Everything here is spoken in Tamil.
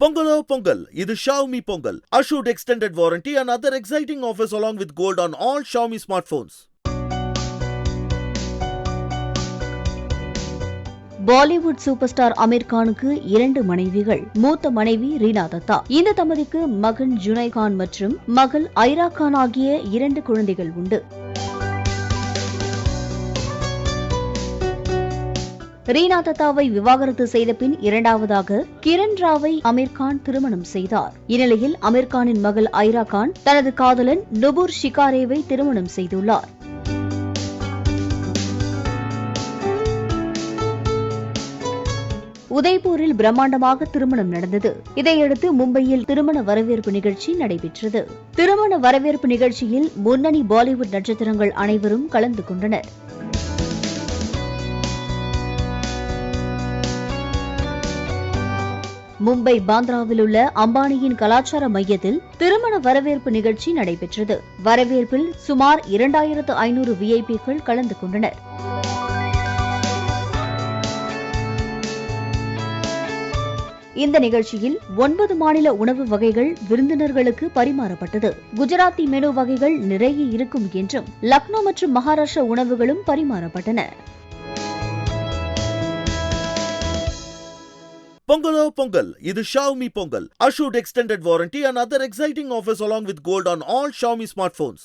Pongalo Pongal, இது Xiaomi Pongal. Assured extended warranty and other exciting offers along with gold on all Xiaomi smartphones. Bollywood super star Aamir கானுக்கு 2 மனைவிகள். மூத்த மனைவி ரீனா தத்தா. இந்த தம்பதிக்கு மகன் ஜுனை கான் மற்றும் மகள் ஐரா கான் ஆகிய 2 குழந்தைகள் உண்டு. ரீனா தத்தாவை விவாகரத்து செய்த பின் இரண்டாவதாக கிரண் ராவை அமீர் கான் திருமணம் செய்தார். இந்நிலையில் அமீர் கானின் மகள் ஐரா கான் தனது காதலன் நுபுர் ஷிகாரேவை திருமணம் செய்துள்ளார். உதய்பூரில் பிரம்மாண்டமாக திருமணம் நடந்தது. இதையடுத்து மும்பையில் திருமண வரவேற்பு நிகழ்ச்சி நடைபெற்றது. திருமண வரவேற்பு நிகழ்ச்சியில் முன்னணி பாலிவுட் நட்சத்திரங்கள் அனைவரும் கலந்து கொண்டனர். மும்பை பாந்த்ராவில் உள்ள அம்பானியின் கலாச்சார மையத்தில் திருமண வரவேற்பு நிகழ்ச்சி நடைபெற்றது. வரவேற்பில் சுமார் 2500 விஐபிக்கள் கலந்து கொண்டனர். இந்த நிகழ்ச்சியில் 9 மாநில உணவு வகைகள் விருந்தினர்களுக்கு பரிமாறப்பட்டது. குஜராத்தி மெனு வகைகள் நிறைய இருக்கும் என்றும் லக்னோ மற்றும் மகாராஷ்டிரா உணவுகளும் பரிமாறப்பட்டன. Pongalo Pongal, இது Xiaomi Pongal. Assured extended warranty and other exciting offers along with gold on all Xiaomi smartphones.